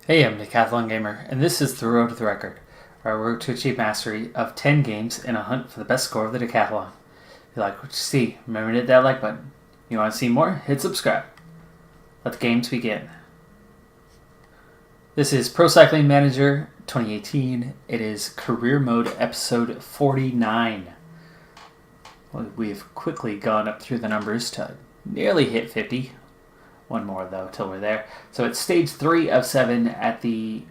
Hey, I'm Decathlon Gamer, and this is the Road to the Record, where I work to achieve mastery of 10 games in a hunt for the best score of the Decathlon. If you like what you see, remember to hit that like button. You want to see more? Hit subscribe. Let the games begin. This is Pro Cycling Manager 2018. It is Career Mode Episode 49. We've quickly gone up through the numbers to nearly hit 50. One more, though, till we're there. So it's stage 3 of 7 at the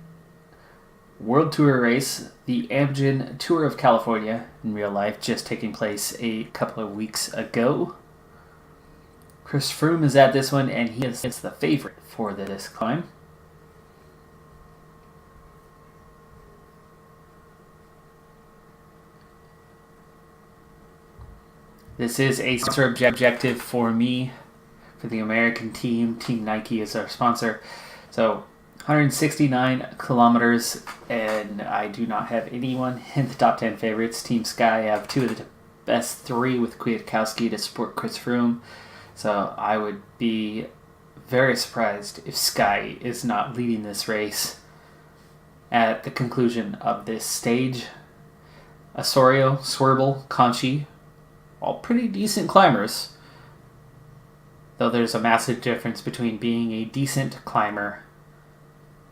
World Tour race, the Amgen Tour of California, in real life, just taking place a couple of weeks ago. Chris Froome is at this one, and he is the favorite for this climb. This is a sponsor objective for me. For the American team, Team Nike is our sponsor. So 169 kilometers, and I do not have anyone in the top 10 favorites. Team Sky have two of the best three with Kwiatkowski to support Chris Froome. So I would be very surprised if Sky is not leading this race at the conclusion of this stage. Osorio, Swerble, Conchi, all pretty decent climbers. Though there's a massive difference between being a decent climber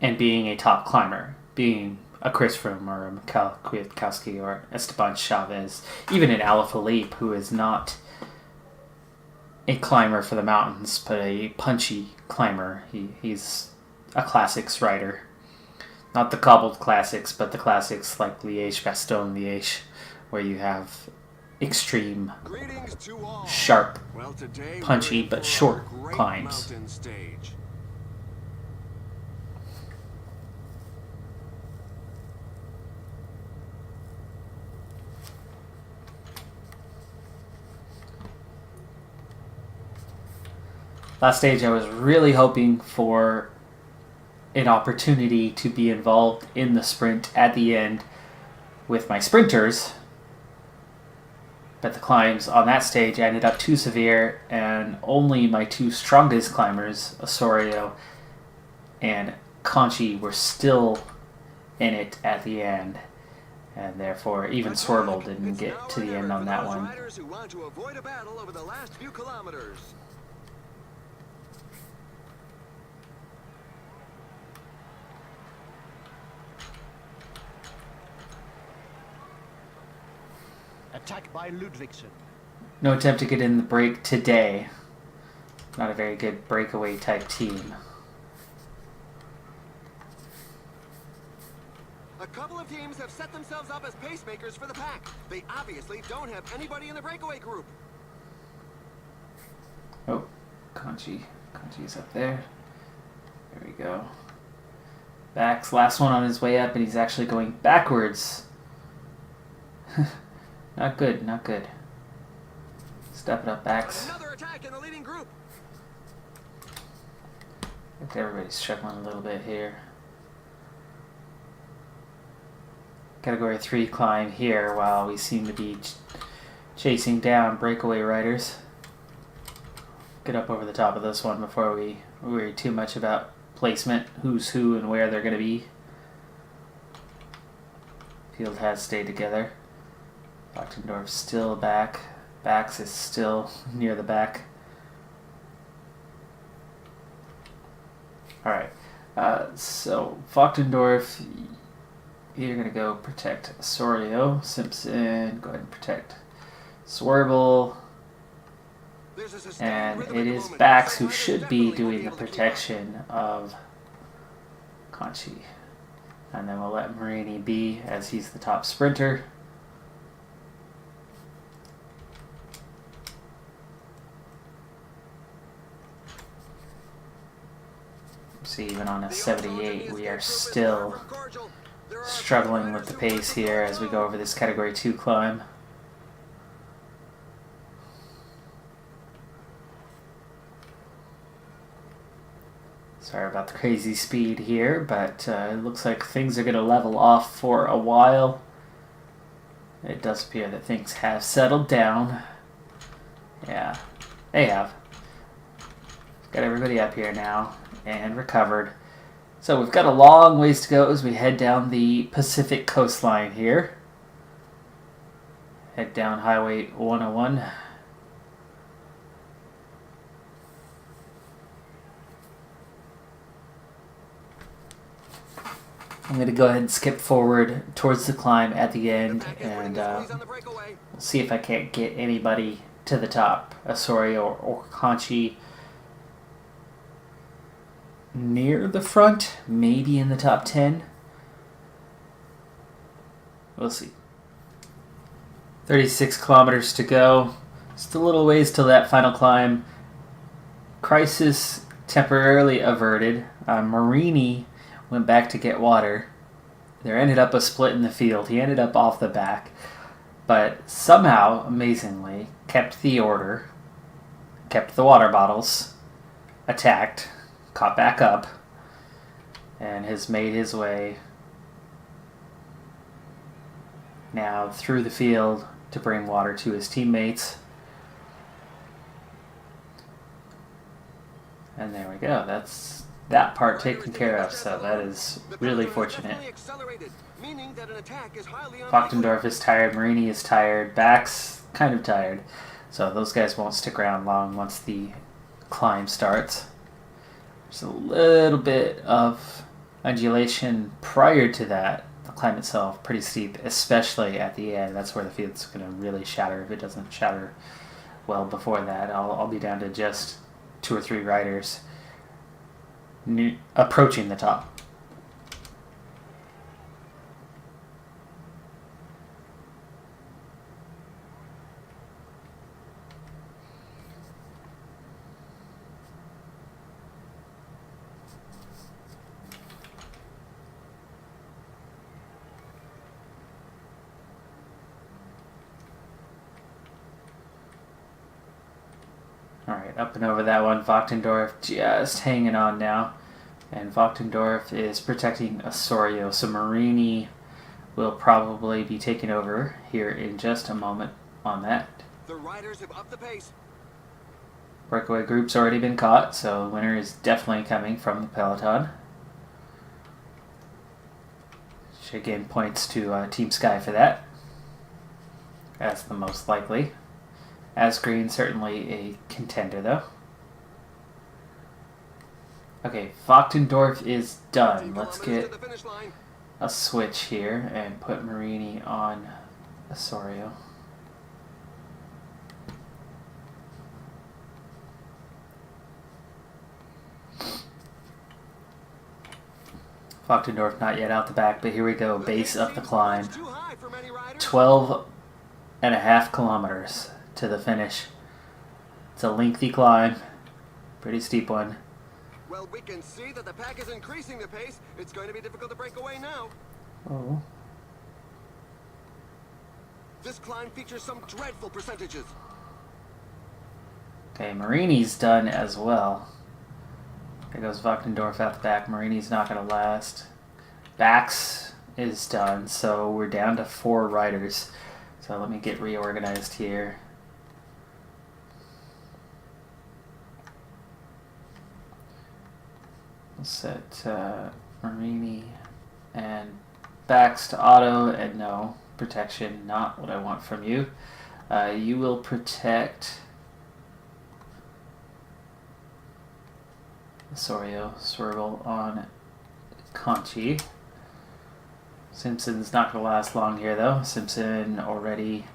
and being a top climber. Being a Chris Froome or a Mikhail Kwiatkowski or Esteban Chavez. Even an Alaphilippe, who is not a climber for the mountains, but a punchy climber. He's a classics rider. Not the cobbled classics, but the classics like Liège-Bastogne-Liège, where you have extreme, sharp, punchy, but short climbs. Last stage I was really hoping for an opportunity to be involved in the sprint at the end with my sprinters, but the climbs on that stage ended up too severe, and only my two strongest climbers, Osorio and Conchi, were still in it at the end. And therefore, even Swerble didn't get to the end on that one. Attack by Ludvigsen. No attempt to get in the break today. Not a very good breakaway type team. A couple of teams have set themselves up as pacemakers for the pack. They obviously don't have anybody in the breakaway group. Oh, Conchi's up there. There we go. Back's last one on his way up, and he's actually going backwards. Not good, not good. Step it up, Bax. Another attack in the leading group. Everybody's struggling a little bit here. Category 3 climb here while we seem to be chasing down breakaway riders. Get up over the top of this one before we worry too much about placement, who's who and where they're going to be. Field has stayed together. Wachtendorf still back. Bax is still near the back. Alright, so Wachtendorf, you're going to go protect Osorio. Simpson, go ahead and protect Swerble. And it is Bax who should be doing the protection of Conchi. And then we'll let Marini be, as he's the top sprinter. See, even on a 78, we are still struggling with the pace here as we go over this Category 2 climb. Sorry about the crazy speed here, but it looks like things are going to level off for a while. It does appear that things have settled down. Yeah, they have. Got everybody up here now and recovered. So we've got a long ways to go as we head down the Pacific coastline here. Head down Highway 101. I'm going to go ahead and skip forward towards the climb at the end, and we'll see if I can't get anybody to the top. Osorio or Conchi near the front, maybe in the top 10. We'll see. 36 kilometers to go. Just a little ways till that final climb. Crisis temporarily averted. Marini went back to get water. There ended up a split in the field. He ended up off the back, but somehow, amazingly, kept the order, kept the water bottles, attacked, caught back up, and has made his way now through the field to bring water to his teammates. And there we go. That's that part taken care of, so that is really fortunate. Wachtendorf is tired, Marini is tired, Bax kind of tired, so those guys won't stick around long once the climb starts. There's a little bit of undulation prior to that. The climb itself pretty steep, especially at the end. That's where the field's going to really shatter. If it doesn't shatter well before that, I'll be down to just 2 or 3 riders approaching the top. Alright, up and over that one. Wachtendorf just hanging on now. And Wachtendorf is protecting Osorio. So Marini will probably be taking over here in just a moment on that. The riders have upped the pace. Breakaway group's already been caught, so the winner is definitely coming from the peloton. Which again points to Team Sky for that. That's the most likely. Asgreen certainly a contender, though. Okay, Wachtendorf is done. Let's get a switch here and put Marini on Osorio. Wachtendorf not yet out the back, but here we go. Base of the climb. 12.5 kilometers to the finish. It's a lengthy climb, pretty steep one. Well, we can see that the pack is increasing the pace. It's going to be difficult to break away now. Oh. This climb features some dreadful percentages. Okay, Marini's done as well. There goes Wachtendorf out the back. Marini's not going to last. Bax is done, so we're down to 4 riders. So let me get reorganized here. We'll set Marini and Bax to auto, and no, protection, not what I want from you. You will protect Osorio, Swerble on Conchi. Simpson's not going to last long here, though. Simpson already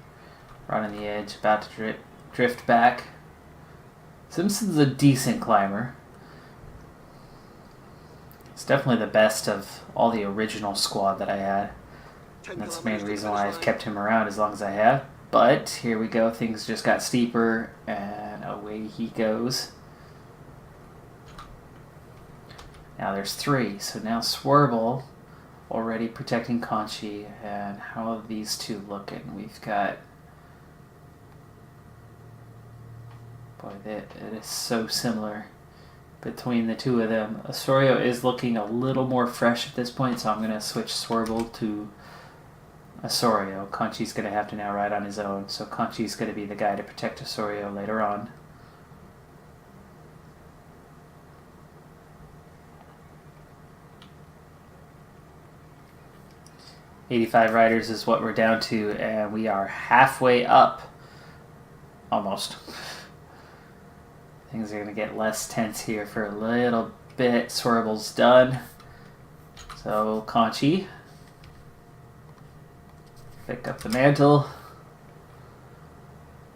right on the edge, about to drift back. Simpson's a decent climber. It's definitely the best of all the original squad that I had. And that's the main reason why I've kept him around as long as I have. But here we go. Things just got steeper, and away he goes. Now there's 3. So now Swerble already protecting Conchi. And how are these two looking? We've got... Boy, it is so similar between the two of them. Osorio is looking a little more fresh at this point, so I'm going to switch Swerble to Osorio. Conchi's going to have to now ride on his own, so Conchi's going to be the guy to protect Osorio later on. 85 riders is what we're down to, and we are halfway up. Almost. Things are going to get less tense here for a little bit. Swirble's done. So, Conchi. Pick up the mantle.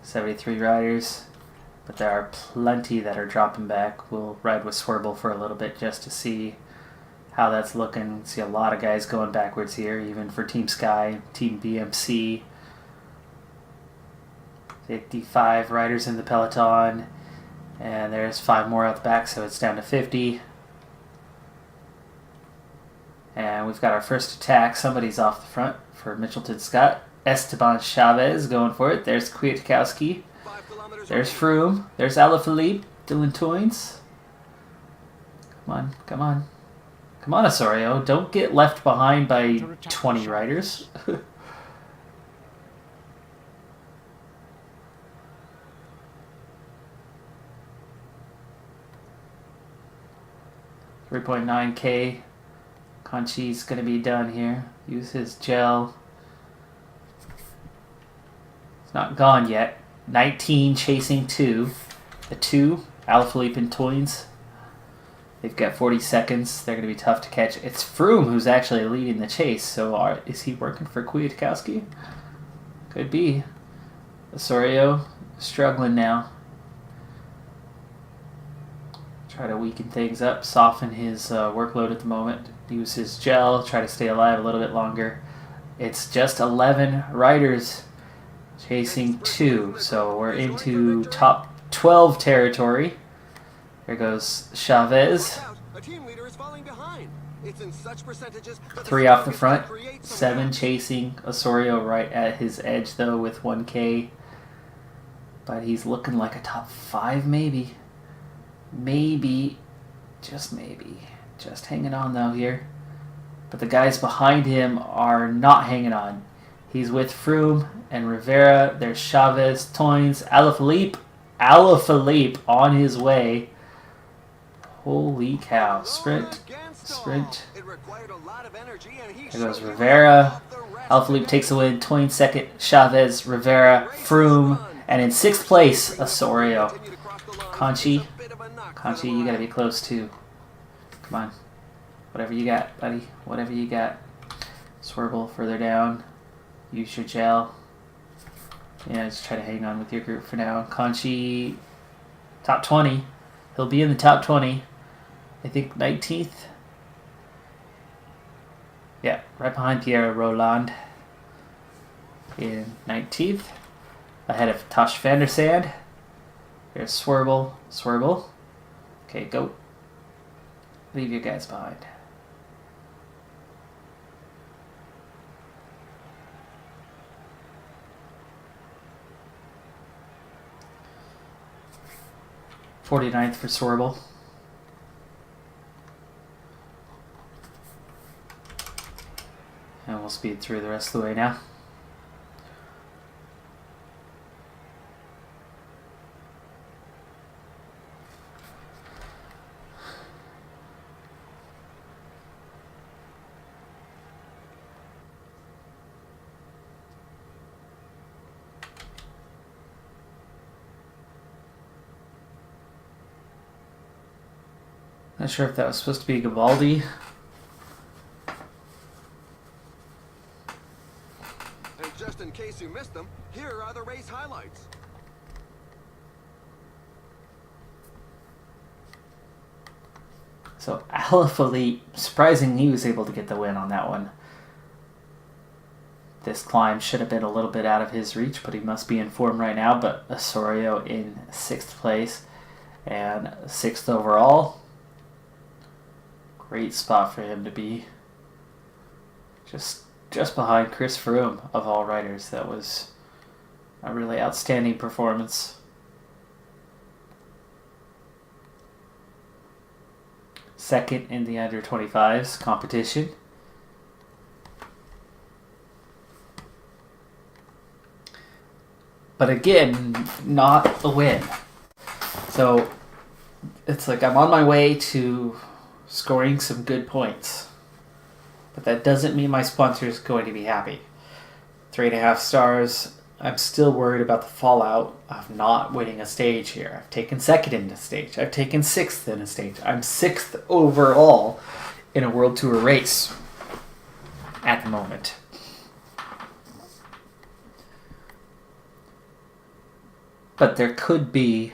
73 riders. But there are plenty that are dropping back. We'll ride with Swerble for a little bit just to see how that's looking. See a lot of guys going backwards here, even for Team Sky, Team BMC. 55 riders in the peloton. And there's 5 more out the back, so it's down to 50. And we've got our first attack. Somebody's off the front for Mitchelton Scott. Esteban Chavez going for it. There's Kwiatkowski. There's Froome. There's Alaphilippe. Dylan Toynes. Come on, come on. Come on, Osorio. Don't get left behind by 20 riders. 3.9K. Conchi's going to be done here. Use his gel. It's not gone yet. 19 chasing 2. The 2, Alaphilippe and Toynes. They've got 40 seconds. They're going to be tough to catch. It's Froome who's actually leading the chase. So is he working for Kwiatkowski? Could be. Osorio struggling now. Try to weaken things up, soften his workload at the moment. Use his gel, try to stay alive a little bit longer. It's just 11 riders chasing 2, so we're into top 12 territory. There goes Chavez. 3 off the front, 7 chasing. Osorio right at his edge though with 1K. But he's looking like a top 5 maybe. Maybe, just maybe. Just hanging on though here. But the guys behind him are not hanging on. He's with Froome and Rivera. There's Chavez, Toynes, Alaphilippe. Alaphilippe on his way. Holy cow. Sprint. Sprint. There goes Rivera. Alaphilippe takes the win. Toynes second. Chavez, Rivera, Froome. And in 6th place, Osorio. Conchi, you gotta be close too. Come on. Whatever you got, buddy. Whatever you got. Swerble further down. Use your gel. Yeah, just try to hang on with your group for now. Conchi, top 20. He'll be in the top 20. I think 19th. Yeah, right behind Pierre Roland. In 19th. Ahead of Tosh van der Sande. There's Swerble. Swerble. Okay, go. Leave your guys behind. .49th for Swerble. And we'll speed through the rest of the way now. Not sure if that was supposed to be Gavaldi. And just in case you missed them, here are the race highlights. So Alaphilippe, surprising he was able to get the win on that one. This climb should have been a little bit out of his reach, but he must be in form right now. But Osorio in 6th place and 6th overall. Great spot for him to be. Just behind Chris Froome of all riders. That was a really outstanding performance. Second in the under 25s competition. But again, not a win. So it's like I'm on my way to scoring some good points. but that doesn't mean my sponsor is going to be happy. 3.5 stars. I'm still worried about the fallout of not winning a stage here. I've taken second in a stage. I've taken sixth in a stage. I'm sixth overall in a World Tour race at the moment. But there could be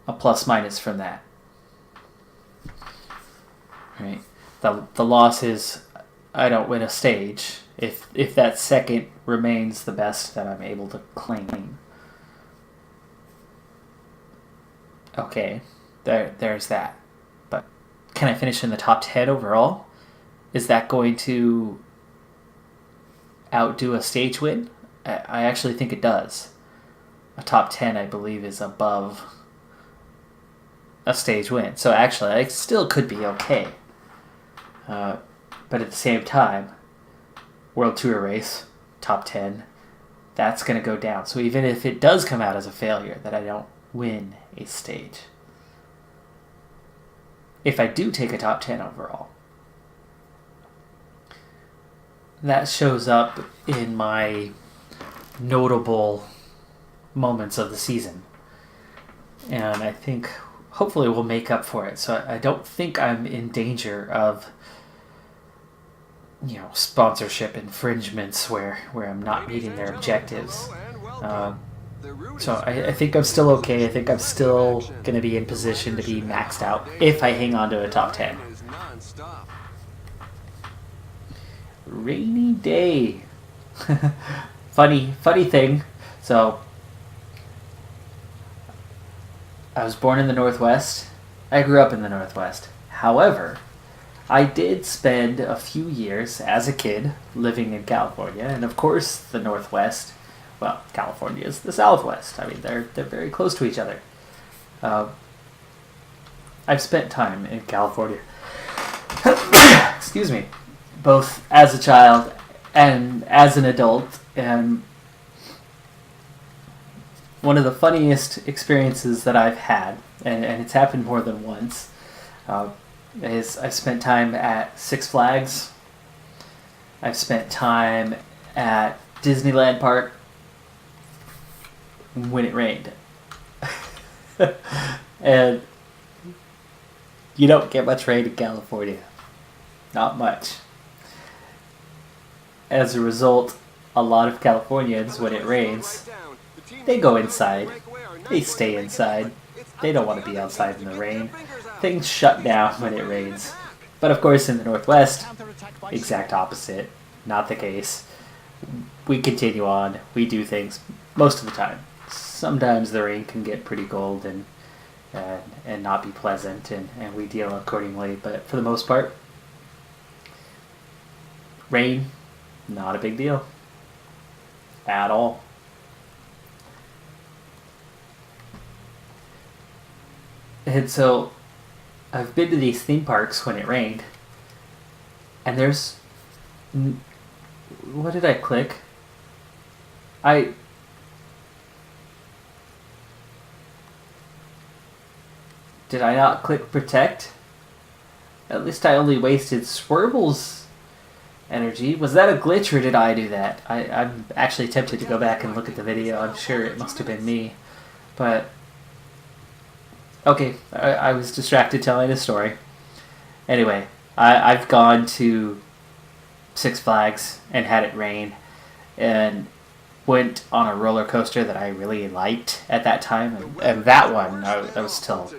a plus minus from that. Right? The loss is I don't win a stage if that second remains the best that I'm able to claim. Okay, there's that. But can I finish in the top 10 overall? Is that going to outdo a stage win? I actually think it does. A top 10, I believe, is above a stage win. So actually, I still could be okay. But at the same time, World Tour race, top 10, that's going to go down. So even if it does come out as a failure, that I don't win a stage, if I do take a top 10 overall, that shows up in my notable moments of the season. And I think hopefully we'll make up for it. So I don't think I'm in danger of sponsorship infringements where I'm not meeting their objectives. So I think I'm still okay. I think I'm still going to be in position to be maxed out if I hang on to a top 10. Rainy day. funny thing. So I was born in the Northwest. I grew up in the Northwest. However, I did spend a few years as a kid living in California, and of course the Northwest, well, California is the Southwest. I mean, they're very close to each other. I've spent time in California, excuse me, both as a child and as an adult, and one of the funniest experiences that I've had, and it's happened more than once, is I've spent time at Six Flags. I've spent time at Disneyland Park when it rained. And you don't get much rain in California. Not much. As a result, a lot of Californians, when it rains, they go inside. They stay inside. They don't want to be outside in the rain. Things shut down when it rains. But of course in the Northwest, exact opposite. Not the case. We continue on. We do things most of the time. Sometimes the rain can get pretty cold and not be pleasant, and we deal accordingly. But for the most part, rain, not a big deal. At all. And so I've been to these theme parks when it rained, and there's... What did I click? Did I not click protect? At least I only wasted Swirble's energy. Was that a glitch, or did I do that? I'm actually tempted to go back and look at the video. I'm sure it must have been me. But... okay, I was distracted telling a story. Anyway, I've gone to Six Flags and had it rain, and went on a roller coaster that I really liked at that time. And that one, I was still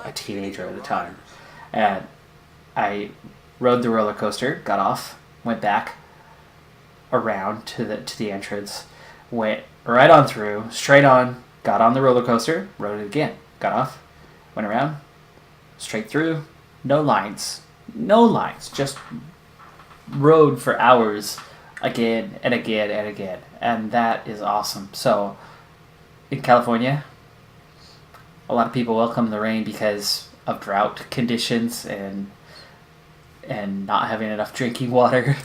a teenager at the time. And I rode the roller coaster, got off, went back around to the entrance, went right on through, straight on, got on the roller coaster, rode it again. Got off, went around, straight through, no lines, just rode for hours again and again and again, and that is awesome. So, in California, a lot of people welcome the rain because of drought conditions and not having enough drinking water.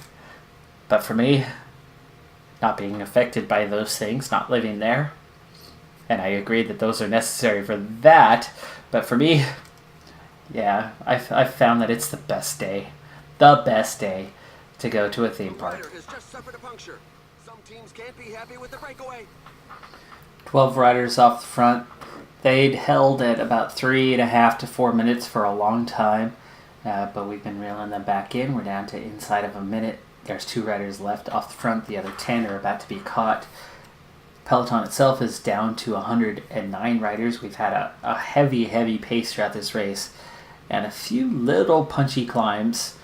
But for me, not being affected by those things, not living there, and I agree that those are necessary for that, but for me, yeah, I've found that it's the best day. the best day to go to a theme The rider park. has just suffered a puncture. Some teams can't be happy with the breakaway. 12 riders off the front. They'd held at about 3.5 to 4 minutes for a long time, but we've been reeling them back in. We're down to inside of a minute. There's 2 riders left off the front. The other 10 are about to be caught. Peloton itself is down to 109 riders. We've had a heavy pace throughout this race, and a few little punchy climbs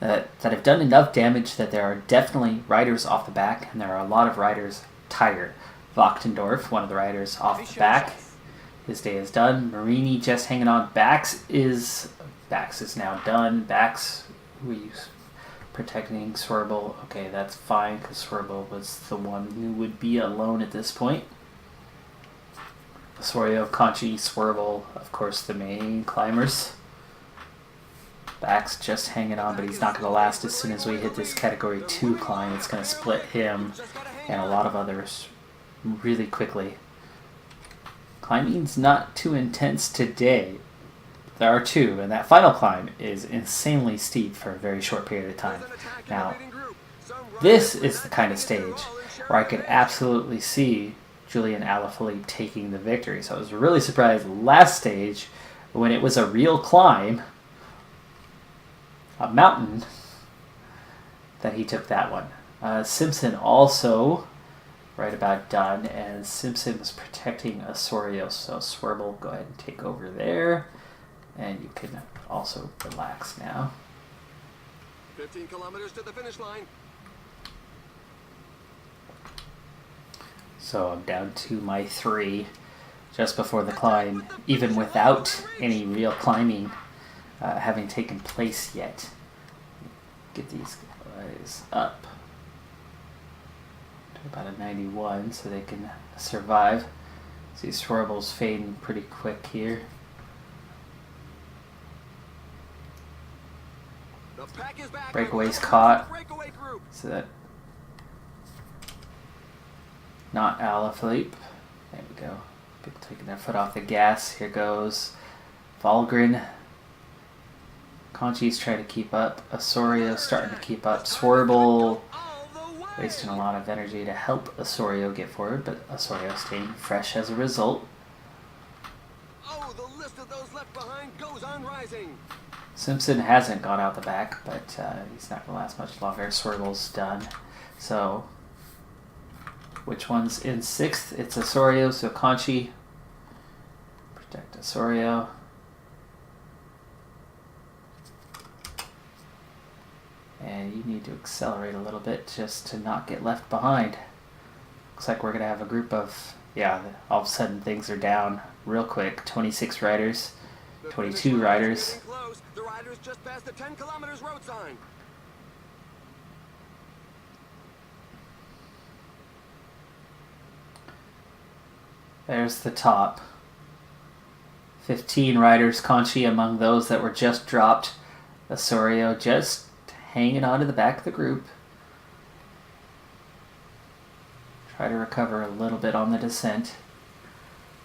that have done enough damage that there are definitely riders off the back, and there are a lot of riders tired. Wachtendorf, one of the riders off the back. His day is done. Marini just hanging on. Bax is now done. Bax, we use protecting Swerble. Okay, that's fine because Swerble was the one who would be alone at this point. Osorio, Conchi, Swerble, of course, the main climbers. Bax just hanging on, but he's not going to last. As soon as we hit this Category 2 climb, it's going to split him and a lot of others really quickly. Climbing's not too intense today. There are 2, and that final climb is insanely steep for a very short period of time. Now, this is the kind of stage where I could absolutely see Julian Alaphilippe taking the victory. So I was really surprised last stage when it was a real climb, a mountain, that he took that one. Simpson also right about done, and Simpson was protecting Osorio, so Swerble, go ahead and take over there, and you can also relax now. 15 kilometers to the finish line. So I'm down to my 3 just before the climb, even without any real climbing having taken place yet. Get these guys up to about a 91 so they can survive. See Swervle's fading pretty quick here. Breakaway's caught. So that not Alaphilippe. There we go. People taking their foot off the gas. Here goes Valgren. Conchi's trying to keep up. Osorio starting to keep up. Swerble wasting a lot of energy to help Osorio get forward, but Osorio staying fresh as a result. Oh, the list of those left behind goes on rising. Simpson hasn't gone out the back, but he's not going to last much longer. Swervle's done. So, which one's in 6th? It's Osorio, so Conchi. Protect Osorio. And you need to accelerate a little bit just to not get left behind. Looks like we're going to have a group of, all of a sudden things are down real quick. 26 riders, 22 riders. The riders just passed the 10 kilometers road sign. There's the top. 15 riders, Conchi among those that were just dropped. Osorio just hanging on to the back of the group. Try to recover a little bit on the descent.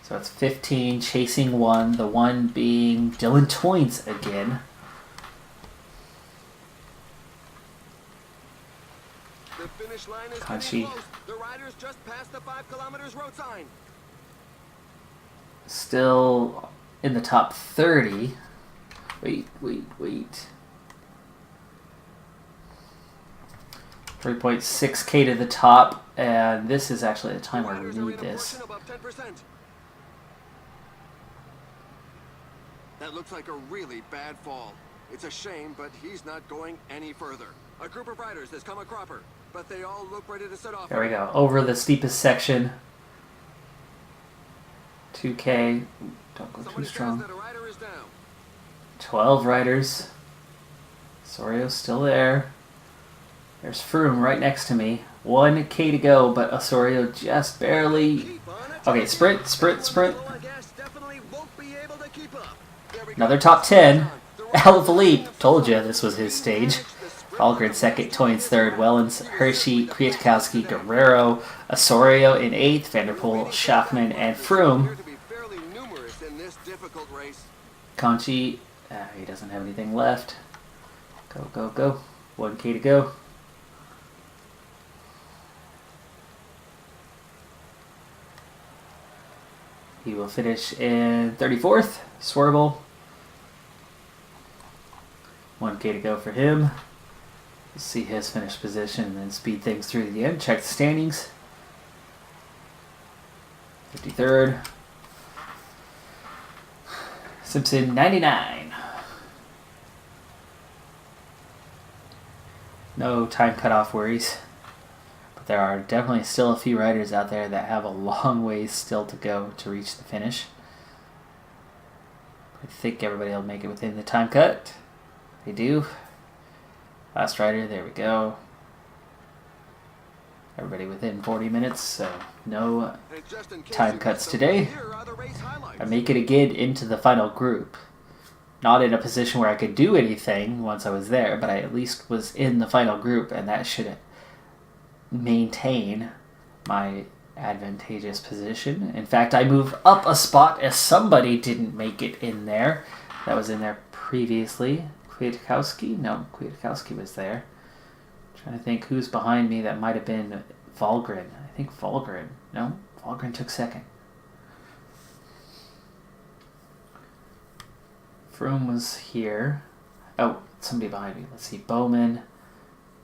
So it's 15 chasing 1, the 1 being Dylan Toynes again. The finish line is Conchi. close. The riders just passed the 5 kilometers road sign. Still in the top 30. Wait. 3.6k to the top, and this is actually the time where we need this. That looks like a really bad fall. It's a shame, but he's not going any further. A group of riders has come a cropper, but they all look ready to set off. There we go. Over the steepest section. 2k. Don't go too strong. 12 riders. Sorio's still there. There's Froome right next to me. 1k to go, but Osorio just barely... Okay, sprint. Another top 10. Alaphilippe. Told you this was his stage. Valgren second, Toynes third, Wellens, Hershey, Kwiatkowski, Guerrero, Osorio in 8th, Vanderpool, Schachmann, and Froome. Conchi, he doesn't have anything left. Go, go, go. 1K to go. He will finish in 34th. Swerble. 1K to go for him. We'll see his finish position and then speed things through to the end. Check the standings. 53rd. Simpson 99. No time cutoff worries. But there are definitely still a few riders out there that have a long ways still to go to reach the finish. I think everybody will make it within the time cut. They do. Last rider, there we go. Everybody within 40 minutes, so no time cuts today. I make it again into the final group. Not in a position where I could do anything once I was there, but I at least was in the final group, and that should maintain my advantageous position. In fact, I move up a spot as somebody didn't make it in there. That was in there previously. Kwiatkowski? No, Kwiatkowski was there. Trying to think who's behind me. That might have been Volgren. I think Volgren. No, Volgren took second. Froome was here. Oh, somebody behind me. Let's see. Bowman,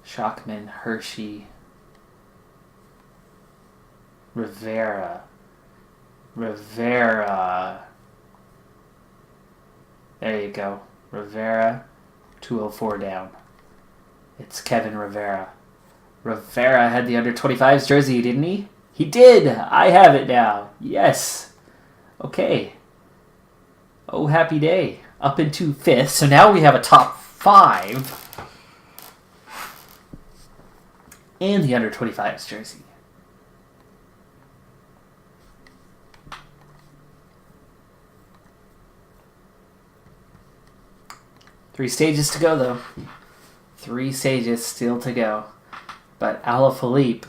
Schachman, Hershey, Rivera. There you go. Rivera, 204 down. It's Kevin Rivera. Rivera had the under 25s jersey, didn't he? He did! I have it now. Yes. Okay. Oh, happy day. Up into 5th. So now we have a top 5. And the under 25s jersey. Three stages to go, though. 3 stages still to go. But Alaphilippe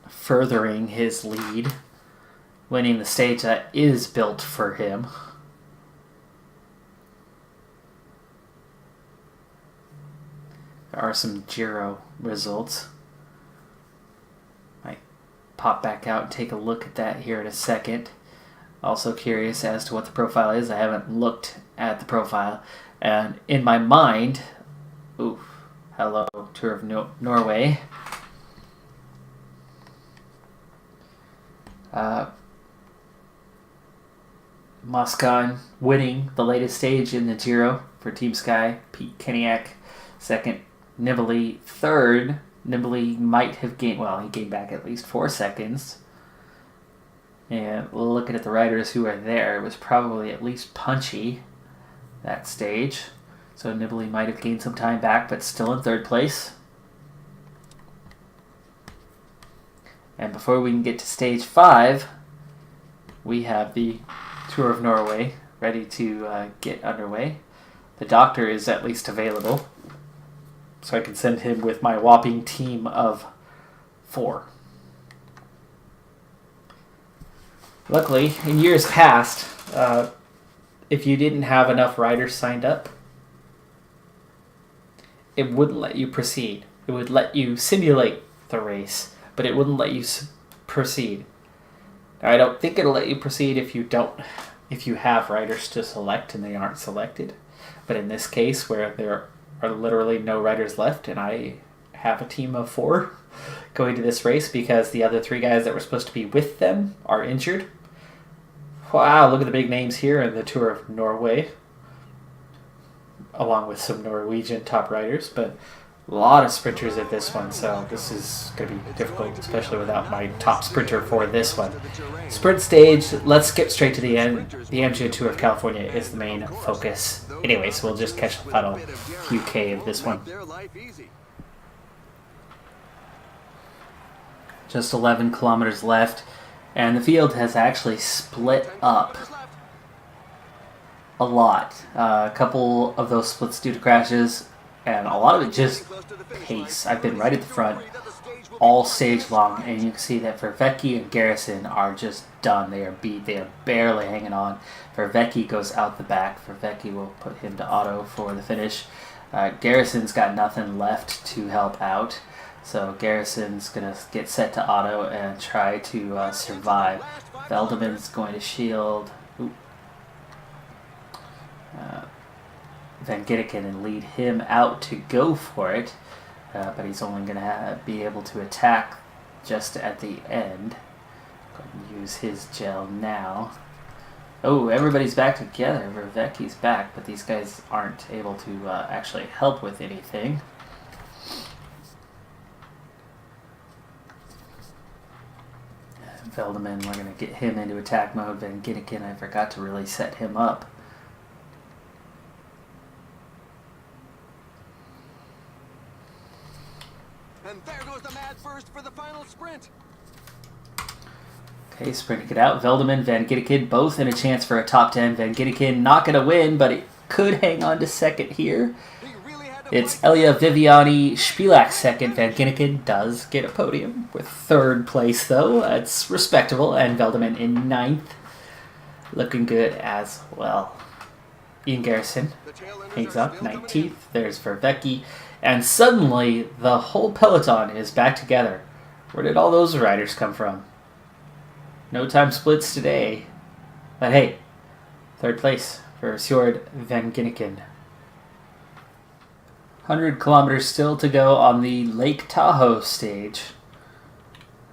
furthering his lead, winning the stage that is built for him. There are some Giro results. Might pop back out and take a look at that here in a second. Also curious as to what the profile is. I haven't looked at the profile. And in my mind, ooh, hello, Tour of Norway. Moscon winning the latest stage in the Giro for Team Sky. Pete Kenniack second. Nibali third. Nibali might have gained, well, he gained back at least 4 seconds. And looking at the riders who are there, it was probably at least punchy, that stage. So Nibali might have gained some time back, but still in 3rd place. And before we can get to stage 5, we have the Tour of Norway ready to get underway. The doctor is at least available, so I can send him with my whopping team of 4. Luckily, in years past, if you didn't have enough riders signed up, it wouldn't let you proceed. It would let you simulate the race, but it wouldn't let you proceed. Now, I don't think it'll let you proceed if you have riders to select and they aren't selected. But in this case, where there are literally no riders left, and I have a team of 4 going to this race because the other 3 guys that were supposed to be with them are injured. Wow, look at the big names here in the Tour of Norway, along with some Norwegian top riders, but a lot of sprinters at this one, so this is going to be difficult, especially without my top sprinter for this one. Sprint stage, let's skip straight to the end. The MGO Tour of California is the main focus. Anyway, so we'll just catch the final few K of this one. Just 11 kilometers left, and the field has actually split up a lot. A couple of those splits due to crashes, and a lot of it just pace. I've been right at the front all stage long, and you can see that Vervecchi and Garrison are just done. They are beat. They are barely hanging on. Vervecchi goes out the back. Vervecchi will put him to auto for the finish. Garrison's got nothing left to help out. So Garrison's going to get set to auto and try to survive. Veldeman's going to shield Van Gitteken and lead him out to go for it. But he's only going to be able to attack just at the end. Go ahead and use his gel now. Oh, everybody's back together. Vervecki's back, but these guys aren't able to actually help with anything. Veldeman, we're going to get him into attack mode. Van Gitteken, I forgot to really set him up. And there goes the mad first for the final sprint. Okay, sprinting it out. Veldeman, Van Gitteken, both in a chance for a top 10. Van Gitteken not going to win, but it could hang on to second here. It's Elia Viviani Spilak second. Van Gitteken does get a podium with third place, though. That's respectable. And Veldeman in ninth. Looking good as well. Ian Garrison hangs up 19th. There's Vervecki. And suddenly, the whole peloton is back together. Where did all those riders come from? No time splits today. But hey, third place for Sjord Van Ginneken. 100 kilometers still to go on the Lake Tahoe stage.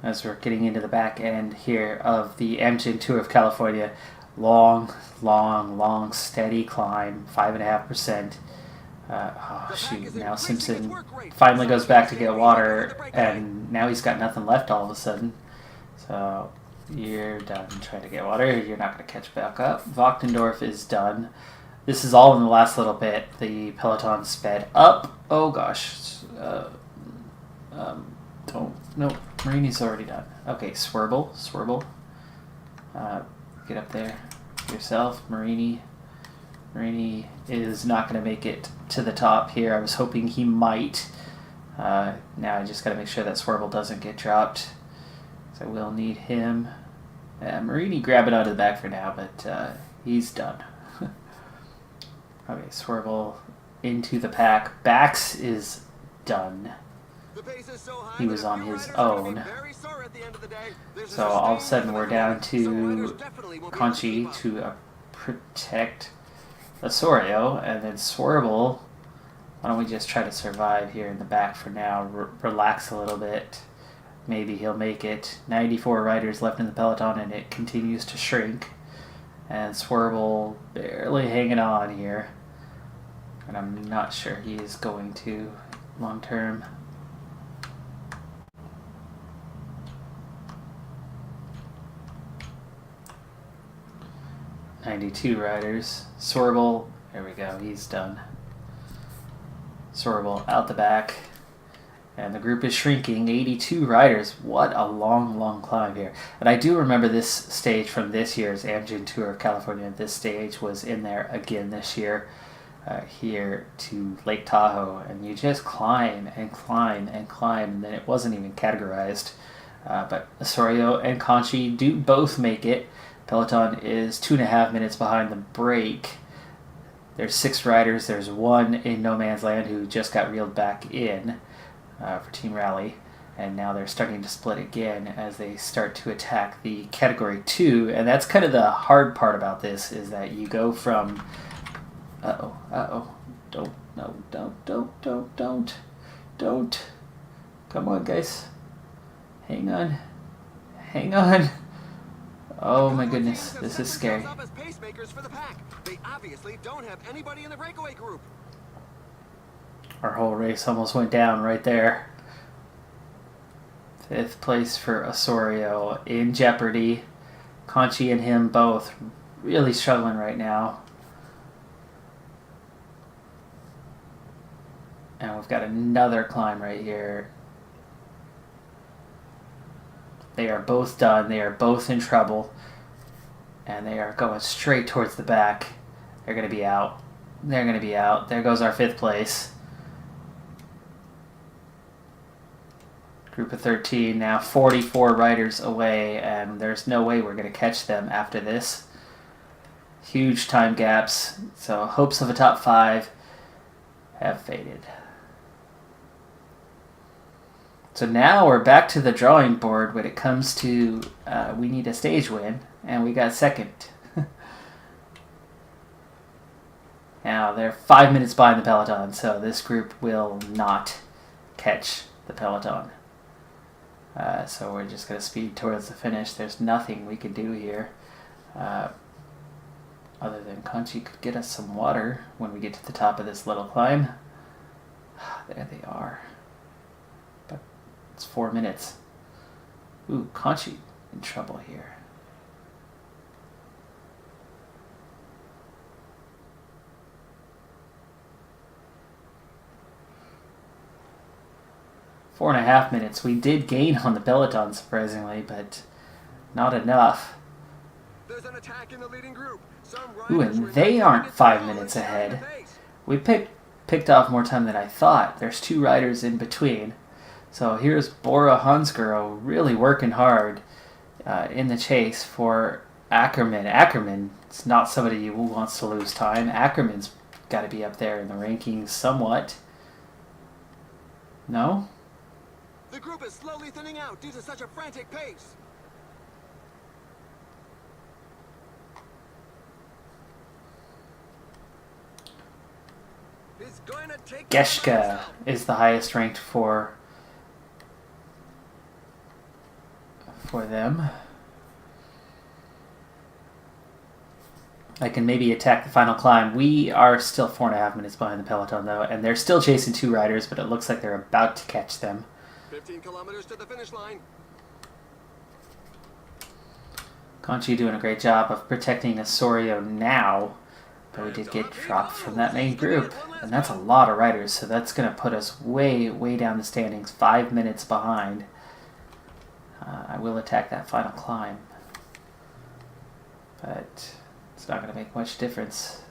As we're getting into the back end here of the Amgen Tour of California. Long, steady climb, 5.5%. Oh shoot, now Simpson finally goes back to get water, and now he's got nothing left all of a sudden. So you're done trying to get water, you're not going to catch back up. Wachtendorf is done. This is all in the last little bit. The peloton sped up. Oh gosh. No, Marini's already done. Okay, Swerble. Get up there yourself, Marini. Marini is not going to make it to the top here. I was hoping he might. Now I just got to make sure that Swerble doesn't get dropped. So I will need him. Marini grab it out of the back for now, but he's done. Okay, Swerble into the pack. Bax is done. He was on his own. So all of a sudden we're down to Conchi to protect Osorio, and then Swerble. Why don't we just try to survive here in the back for now? Relax a little bit. Maybe he'll make it. 94 riders left in the peloton, and it continues to shrink. And Swerble barely hanging on here. And I'm not sure he is going to long term. "92 riders. Swerble, there we go, he's done. Swerble out the back. And the group is shrinking. 82 riders. What a long climb here. And I do remember this stage from this year's Amgen Tour of California. This stage was in there again this year. Here to Lake Tahoe. And you just climb, and then it wasn't even categorized. But Osorio and Conchi do both make it. Peloton is 2.5 minutes behind the break. There's 6 riders. There's one in no man's land who just got reeled back in for Team Rally. And now they're starting to split again as they start to attack the Category 2. And that's kind of the hard part about this, is that you go from... Don't. Come on, guys. Hang on. Oh my goodness, this is scary. They obviously don't have anybody in the breakaway group. Our whole race almost went down right there. 5th place for Osorio in jeopardy. Conchi and him both really struggling right now. And we've got another climb right here. They are both done. They are both in trouble. And they are going straight towards the back. They're going to be out. There goes our 5th place. Group of 13, now 44 riders away, and there's no way we're going to catch them after this. Huge time gaps, so hopes of a top 5. have faded. So now we're back to the drawing board when it comes to we need a stage win, and we got second. Now they're 5 minutes behind the peloton, so this group will not catch the peloton. So we're just going to speed towards the finish. There's nothing we could do here. Other than Conchi could get us some water when we get to the top of this little climb. There they are. But it's 4 minutes. Ooh, Conchi in trouble here. Four and a half minutes. We did gain on the peloton, surprisingly, but not enough. There's an attack in the leading group. Ooh, and they aren't 5 minutes ahead. We picked off more time than I thought. There's 2 riders in between. So here's Bora Hansgrohe really working hard in the chase for Ackerman. Ackerman's not somebody who wants to lose time. Ackerman's got to be up there in the rankings somewhat. No? The group is slowly thinning out due to such a frantic pace. He's going to take Geschke is the highest ranked for them. I can maybe attack the final climb. We are still 4.5 minutes behind the peloton, though, and they're still chasing 2 riders, but it looks like they're about to catch them. 15 kilometers to the finish line. Conchi doing a great job of protecting Osorio now, but we did get dropped from that main group, and that's a lot of riders, so that's going to put us way, way down the standings, 5 minutes behind. I will attack that final climb, but it's not going to make much difference.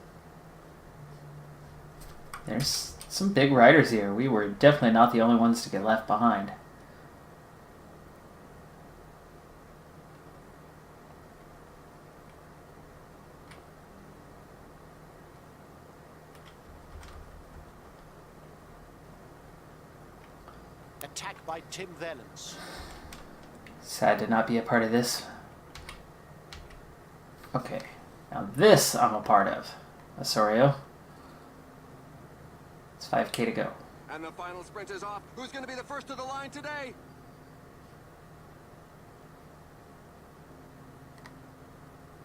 There's some big riders here. We were definitely not the only ones to get left behind. Attack by Tim Valens. Sad to not be a part of this. Okay, now this I'm a part of. Osorio. It's 5K to go. And the final sprint is off. Who's going to be the first to the line today?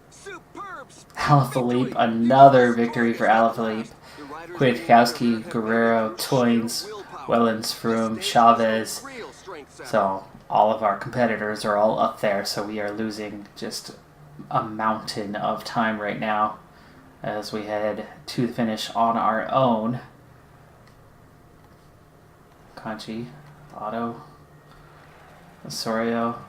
Superb! Alaphilippe, another victory for Alaphilippe. Kwiatkowski, Guerrero, Toynes, Wellens, Froome, Chavez. So all of our competitors are all up there, so we are losing just a mountain of time right now as we head to the finish on our own. Conchi, Otto, Osorio.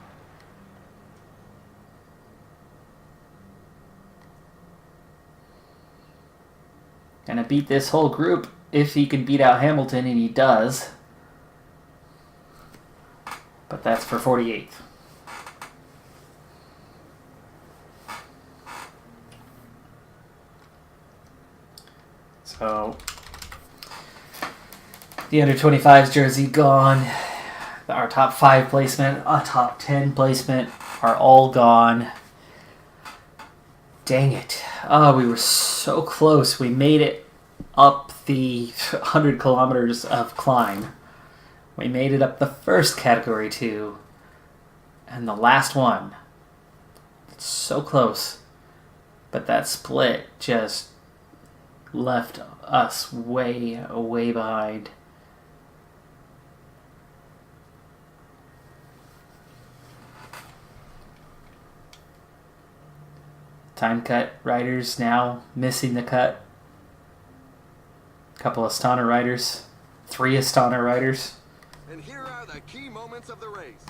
Gonna beat this whole group if he can beat out Hamilton, and he does. But that's for 48th. So the under 25s jersey gone. Our top 5 placement, our top 10 placement are all gone. Dang it. Oh, we were so close. We made it up the 100 kilometers of climb. We made it up the first category 2 and the last one. It's so close. But that split just left us way, way behind. Time cut riders now missing the cut. Couple Astana riders. 3 Astana riders. And here are the key moments of the race.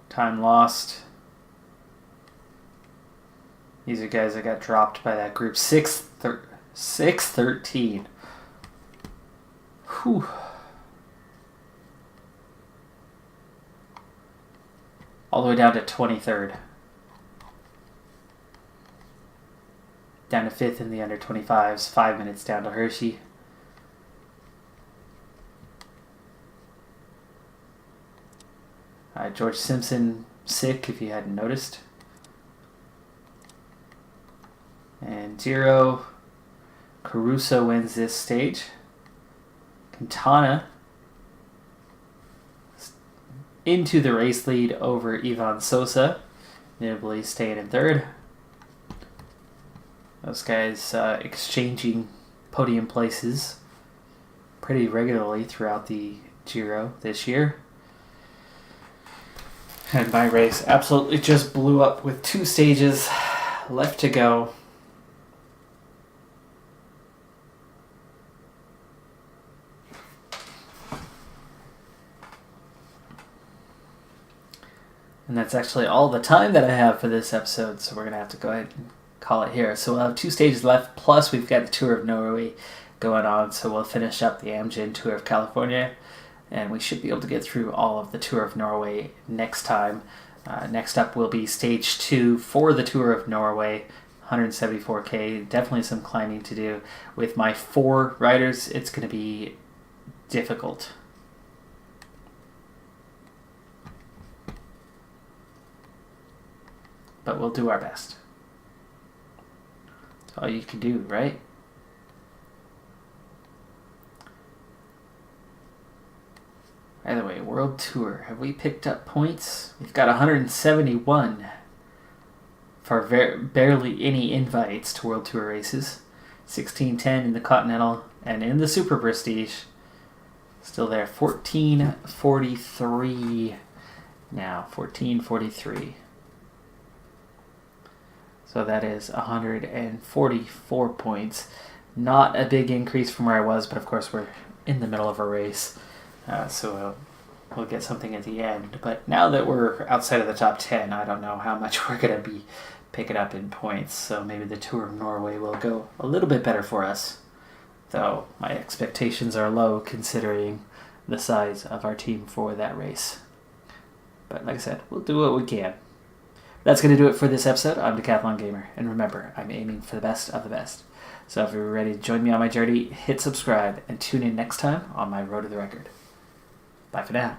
Time lost. These are guys that got dropped by that group. 6:13. Whew. all the way down to 23rd. Down to 5th in the under 25s, 5 minutes down to Hershey. George Simpson sick, if you hadn't noticed. And Giro, Caruso wins this stage. Quintana into the race lead over Ivan Sosa, notably staying in 3rd. Those guys exchanging podium places pretty regularly throughout the Giro this year. And my race absolutely just blew up with 2 stages left to go. And that's actually all the time that I have for this episode, so we're going to have to go ahead and call it here. So we'll have 2 stages left, plus we've got the Tour of Norway going on, so we'll finish up the Amgen Tour of California, and we should be able to get through all of the Tour of Norway next time. Next up will be Stage 2 for the Tour of Norway, 174K, definitely some climbing to do. With my 4 riders, it's going to be difficult. But we'll do our best. That's all you can do, right? By the way, World Tour. Have we picked up points? We've got 171 for barely any invites to World Tour races. 1610 in the Continental and in the Super Prestige. Still there. 1443 now. 1443. So that is 144 points. Not a big increase from where I was, but of course we're in the middle of a race. So we'll get something at the end. But now that we're outside of the top 10, I don't know how much we're going to be picking up in points. So maybe the Tour of Norway will go a little bit better for us. Though my expectations are low considering the size of our team for that race. But like I said, we'll do what we can. That's going to do it for this episode. I'm Decathlon Gamer. And remember, I'm aiming for the best of the best. So if you're ready to join me on my journey, hit subscribe and tune in next time on my Road to the Record. Bye for now.